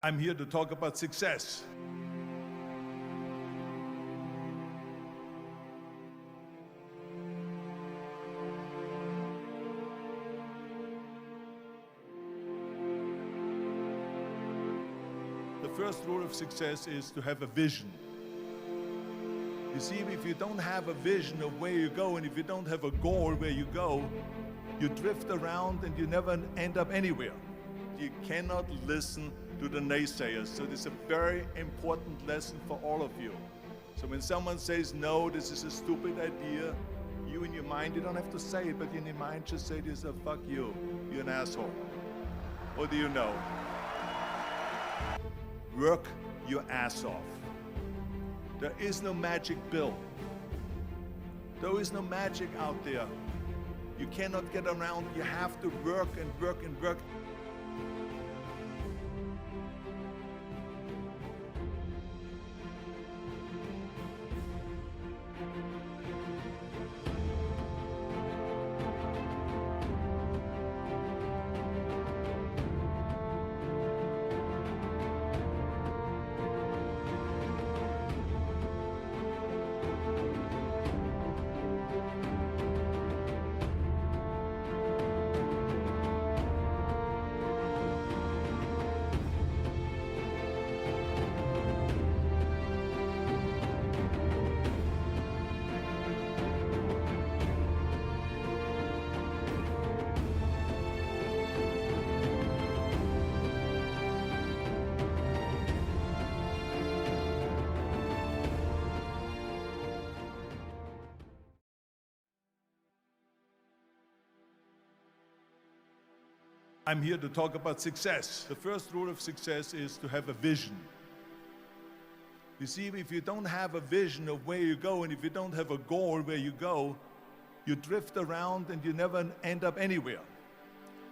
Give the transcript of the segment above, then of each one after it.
I'm here to talk about success. The first rule of success is to have a vision. You see, if you don't have a vision of where you go, and if you don't have a goal where you go, you drift around and you never end up anywhere. You cannot listen to the naysayers. So this is a very important lesson for all of you. So when someone says, no, this is a stupid idea, you in your mind, you don't have to say it, but in your mind just say to yourself, fuck you, you're an asshole. What do you know? Work your ass off. There is no magic pill. There is no magic out there. You cannot get around. You have to work and work and work. I'm here to talk about success. The first rule of success is to have a vision. You see, if you don't have a vision of where you go, and if you don't have a goal where you go, you drift around and you never end up anywhere.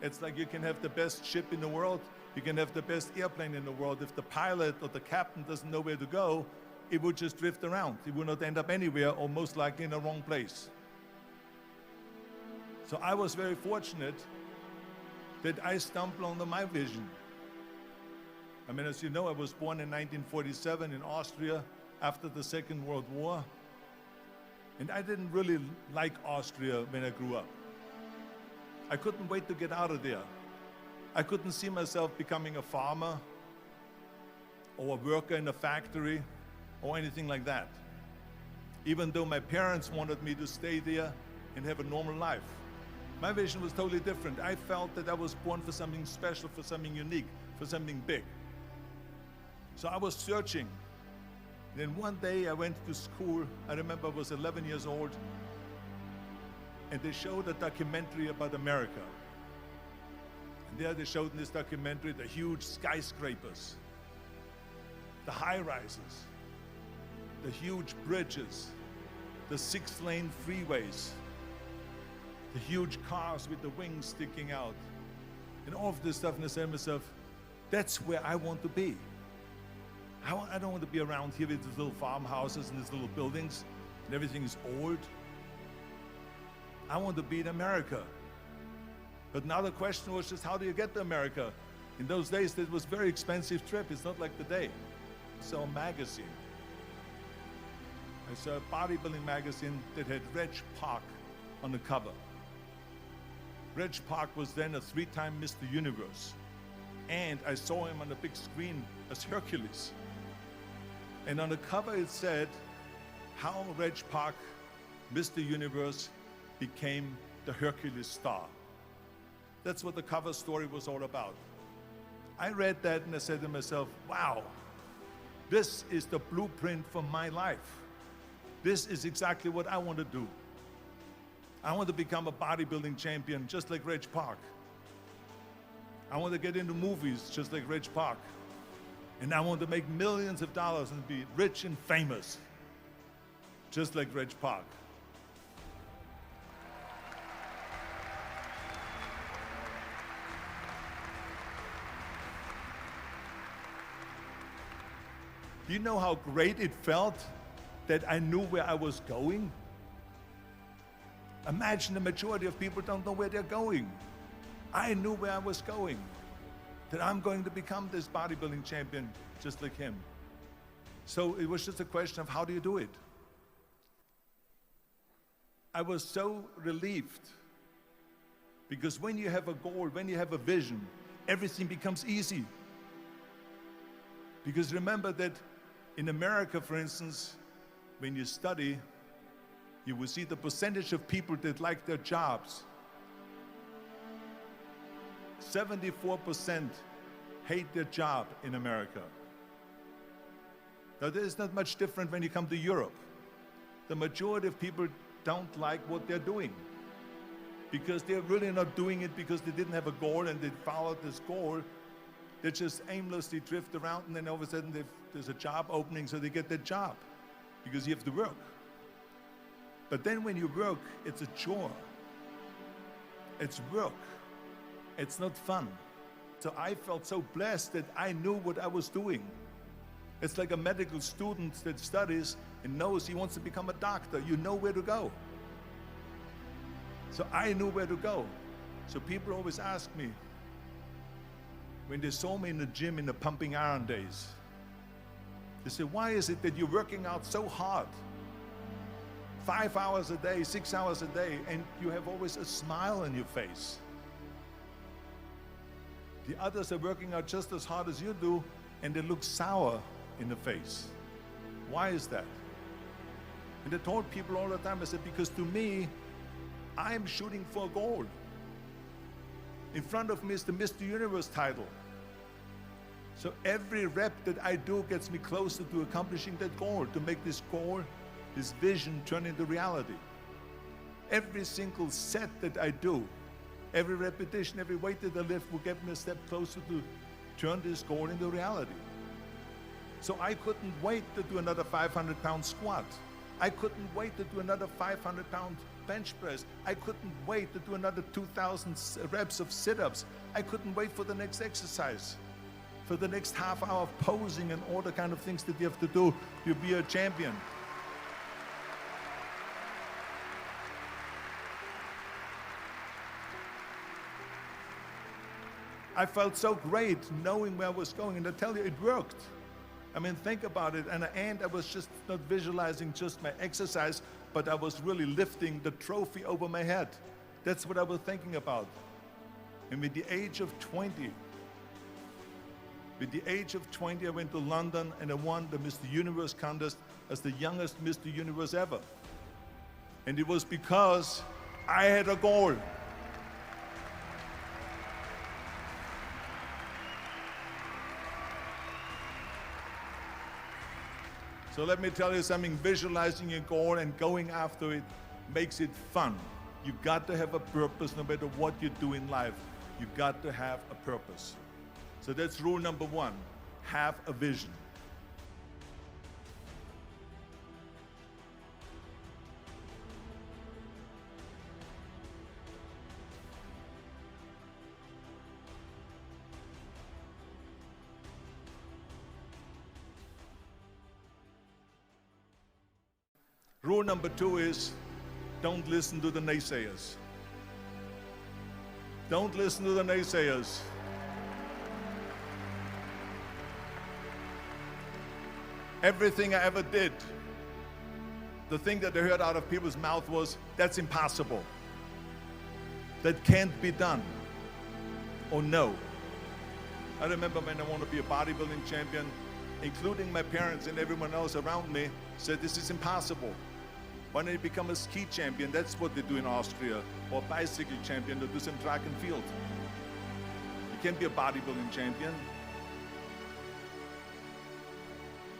It's like you can have the best ship in the world, you can have the best airplane in the world. If the pilot or the captain doesn't know where to go, it would just drift around. It would not end up anywhere, or most likely in the wrong place. So I was very fortunate that I stumbled onto my vision. I mean, as you know, I was born in 1947 in Austria after the Second World War. And I didn't really like Austria when I grew up. I couldn't wait to get out of there. I couldn't see myself becoming a farmer or a worker in a factory or anything like that, even though my parents wanted me to stay there and have a normal life. My vision was totally different. I felt that I was born for something special, for something unique, for something big. So I was searching. Then one day I went to school. I remember I was 11 years old, and they showed a documentary about America. And there they showed in this documentary the huge skyscrapers, the high-rises, the huge bridges, the 6-lane freeways, the huge cars with the wings sticking out, and all of this stuff. And I said to myself, that's where I want to be. I don't want to be around here with these little farmhouses and these little buildings, and everything is old. I want to be in America. But now the question was just, how do you get to America? In those days, it was a very expensive trip. It's not like today. I saw a magazine. I saw a bodybuilding magazine that had Reg Park on the cover. Reg Park was then a 3-time Mr. Universe. And I saw him on the big screen as Hercules. And on the cover it said, how Reg Park, Mr. Universe, became the Hercules star. That's what the cover story was all about. I read that and I said to myself, wow, this is the blueprint for my life. This is exactly what I want to do. I want to become a bodybuilding champion just like Reg Park. I want to get into movies just like Reg Park. And I want to make millions of dollars and be rich and famous just like Reg Park. Do you know how great it felt that I knew where I was going? Imagine the majority of people don't know where they're going. I knew where I was going. that I'm going to become this bodybuilding champion just like him. So it was just a question of how do you do it? I was so relieved because when you have a goal, when you have a vision, everything becomes easy. Because remember that in America, for instance, when you study, you will see the percentage of people that like their jobs. 74% hate their job in America. Now, there's not much different when you come to Europe. The majority of people don't like what they're doing because they're really not doing it because they didn't have a goal and they followed this goal. They just aimlessly drift around, and then all of a sudden there's a job opening, so they get that job because you have to work. But then when you work, it's a chore. It's work. It's not fun. So I felt so blessed that I knew what I was doing. It's like a medical student that studies and knows he wants to become a doctor. You know where to go. So I knew where to go. So people always ask me, when they saw me in the gym in the pumping iron days, they say, why is it that you're working out so hard? 5 hours a day, 6 hours a day, and you have always a smile on your face. The others are working out just as hard as you do, and they look sour in the face. Why is that? And I told people all the time, I said, because to me, I'm shooting for a goal. In front of me is the Mr. Universe title. So every rep that I do gets me closer to accomplishing that goal, to make this goal, this vision turn into reality. Every single set that I do, every repetition, every weight that I lift will get me a step closer to turn this goal into reality. So I couldn't wait to do another 500-pound squat. I couldn't wait to do another 500-pound bench press. I couldn't wait to do another 2,000 reps of sit-ups. I couldn't wait for the next exercise, for the next half hour of posing and all the kind of things that you have to do to be a champion. I felt so great knowing where I was going, and I tell you, it worked. I mean, think about it. And I was just not visualizing just my exercise, but I was really lifting the trophy over my head. That's what I was thinking about. And with the age of 20, I went to London and I won the Mr. Universe contest as the youngest Mr. Universe ever. And it was because I had a goal. So let me tell you something, visualizing your goal and going after it makes it fun. You've got to have a purpose no matter what you do in life. You've got to have a purpose. So that's rule number one, have a vision. Rule number two is, don't listen to the naysayers. Don't listen to the naysayers. Everything I ever did, the thing that I heard out of people's mouth was, that's impossible. That can't be done. Or no. I remember when I wanted to be a bodybuilding champion, including my parents and everyone else around me, said this is impossible. Why don't you become a ski champion? That's what they do in Austria. Or bicycle champion, they do some track and field. You can't be a bodybuilding champion.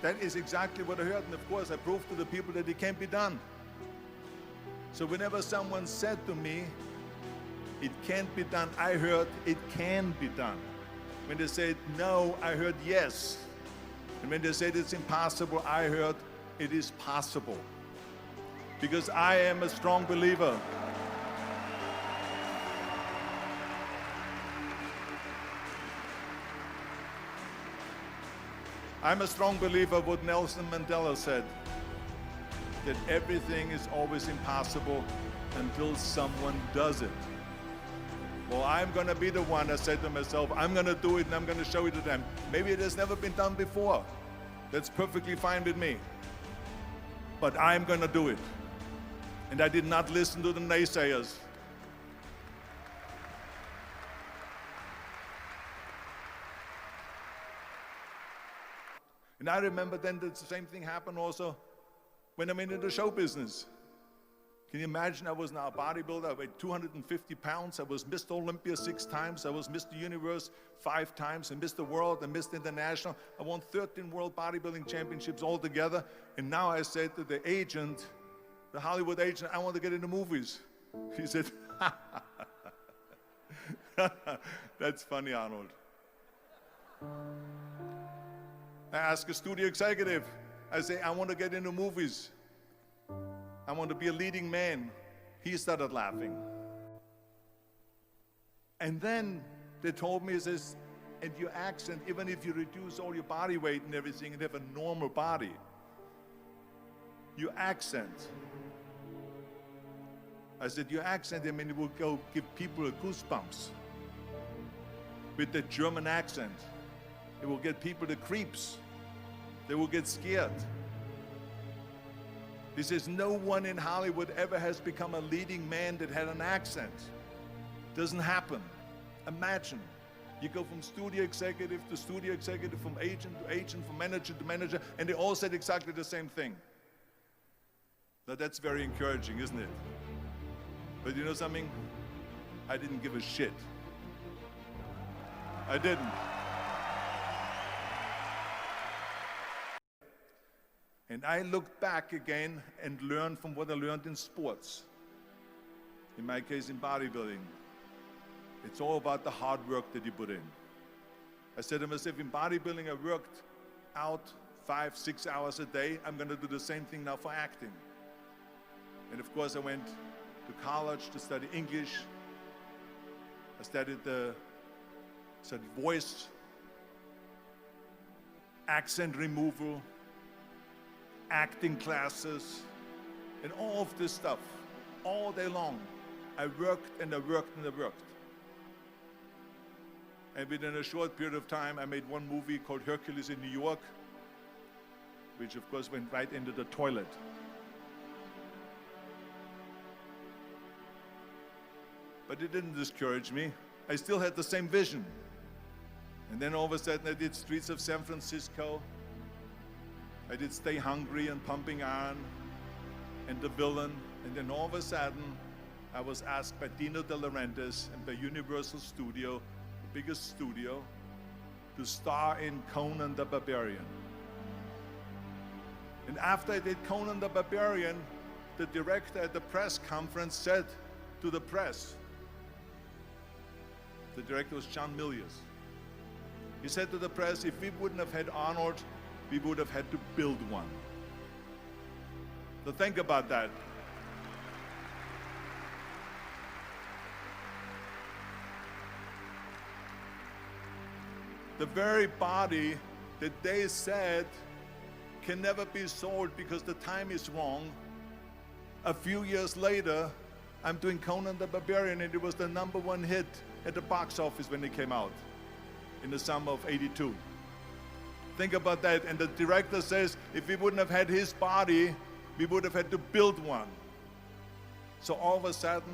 That is exactly what I heard, and of course I proved to the people that it can't be done. So whenever someone said to me, it can't be done, I heard it can be done. When they said no, I heard yes. And when they said it's impossible, I heard it is possible. Because I am a strong believer. I'm a strong believer of what Nelson Mandela said, that everything is always impossible until someone does it. Well, I'm going to be the one, I said to myself. I'm going to do it and I'm going to show it to them. Maybe it has never been done before. That's perfectly fine with me. But I'm going to do it. And I did not listen to the naysayers. And I remember then that the same thing happened also when I'm in the show business. Can you imagine? I was now a bodybuilder. I weighed 250 pounds. I was Mr. Olympia 6 times. I was Mr. Universe 5 times, and Mr. World and Mr. International. I won 13 World Bodybuilding Championships altogether. And now I said to the agent, the Hollywood agent, I want to get into movies. He said, that's funny, Arnold. I asked a studio executive, I say, I want to get into movies. I want to be a leading man. He started laughing. And then they told me, says, and your accent, even if you reduce all your body weight and everything and have a normal body, your accent. I said, your accent, I mean, it will go give people goosebumps. With the German accent, it will get people the creeps. They will get scared. He says, no one in Hollywood ever has become a leading man that had an accent. Doesn't happen. Imagine, you go from studio executive to studio executive, from agent to agent, from manager to manager, and they all said exactly the same thing. Now that's very encouraging, isn't it? But you know something? I didn't give a shit. I didn't. And I looked back again and learned from what I learned in sports. In my case, in bodybuilding. It's all about the hard work that you put in. I said to myself, in bodybuilding, I worked out 5-6 hours a day. I'm going to do the same thing now for acting. And of course, I went to college to study English. I studied voice, accent removal, acting classes, and all of this stuff, all day long. I worked and I worked and I worked. And within a short period of time, I made one movie called Hercules in New York, which of course went right into the toilet. But it didn't discourage me. I still had the same vision. And then all of a sudden I did Streets of San Francisco. I did Stay Hungry and Pumping Iron and The Villain. And then all of a sudden, I was asked by Dino De Laurentiis and by Universal Studio, the biggest studio, to star in Conan the Barbarian. And after I did Conan the Barbarian, the director at the press conference said to the press, the director was John Milius. He said to the press, if we wouldn't have had Arnold, we would have had to build one. So think about that. The very body that they said can never be sold because the time is wrong. A few years later, I'm doing Conan the Barbarian, and it was the #1 hit at the box office when it came out in the summer of '82. Think about that. And the director says, if we wouldn't have had his body, we would have had to build one. So all of a sudden,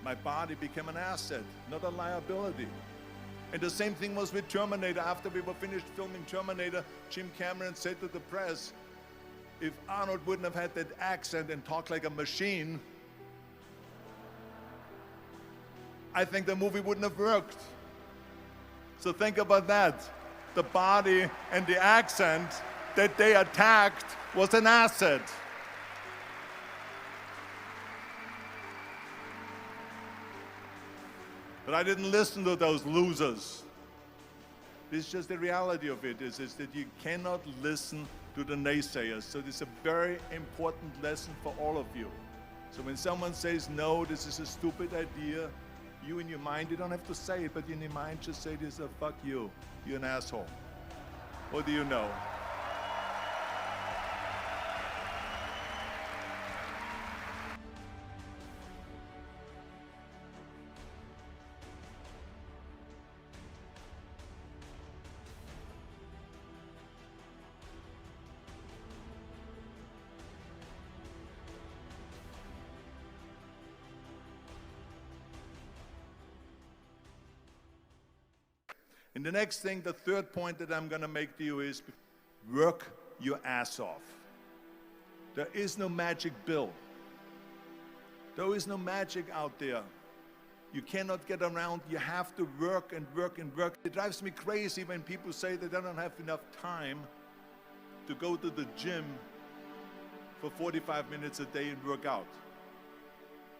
my body became an asset, not a liability. And the same thing was with Terminator. After we were finished filming Terminator, Jim Cameron said to the press, if Arnold wouldn't have had that accent and talked like a machine, I think the movie wouldn't have worked. So think about that. The body and the accent that they attacked was an asset. But I didn't listen to those losers. This is just the reality of it, is that you cannot listen to the naysayers. So this is a very important lesson for all of you. So when someone says, no, this is a stupid idea, you in your mind, you don't have to say it, but in your mind just say this, fuck you, you're an asshole. What do you know? And the next thing, the third point that I'm going to make to you is work your ass off. There is no magic pill. There is no magic out there. You cannot get around. You have to work and work and work. It drives me crazy when people say that they don't have enough time to go to the gym for 45 minutes a day and work out.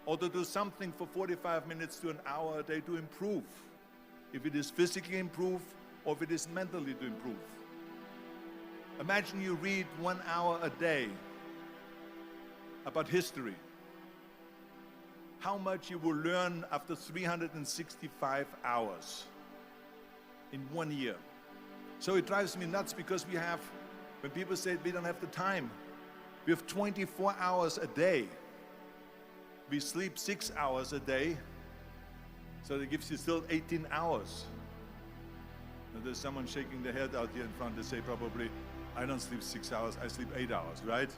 Or to do something for 45 minutes to an hour a day to improve. If it is physically improve or if it is mentally to improve. Imagine you read 1 hour a day about history. How much you will learn after 365 hours in 1 year. So it drives me nuts because when people say we don't have the time, we have 24 hours a day. We sleep 6 hours a day, so that gives you still 18 hours. Now there's someone shaking their head out here in front. They say probably, I don't sleep 6 hours, I sleep 8 hours, right?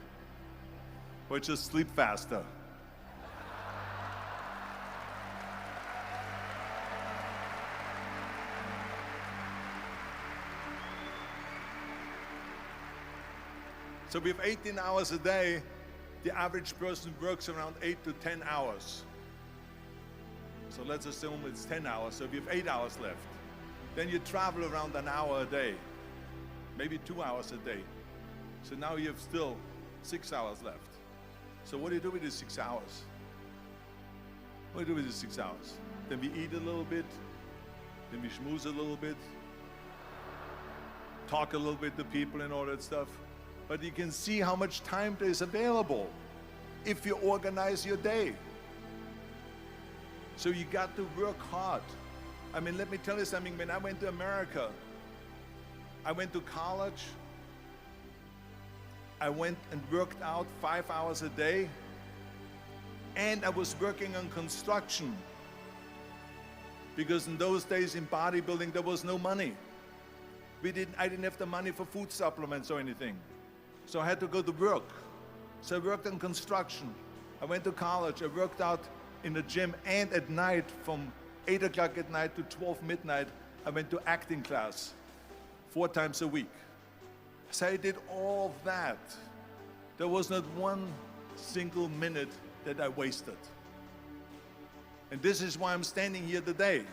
Or just sleep faster. So we have 18 hours a day. The average person works around 8 to 10 hours. So let's assume it's 10 hours, so we have 8 hours left. Then you travel around an hour a day, maybe 2 hours a day. So now you have still 6 hours left. So what do you do with these 6 hours? What do you do with these 6 hours? Then we eat a little bit, then we schmooze a little bit, talk a little bit to people and all that stuff. But you can see how much time there is available if you organize your day. So you got to work hard. I mean, let me tell you something. When I went to America, I went to college. I went and worked out 5 hours a day. And I was working on construction. Because in those days in bodybuilding, there was no money. I didn't have the money for food supplements or anything. So I had to go to work. So I worked on construction. I went to college. I worked out in the gym, and at night from 8 o'clock at night to 12 midnight, I went to acting class 4 times a week. So I did all that. There was not one single minute that I wasted. And this is why I'm standing here today.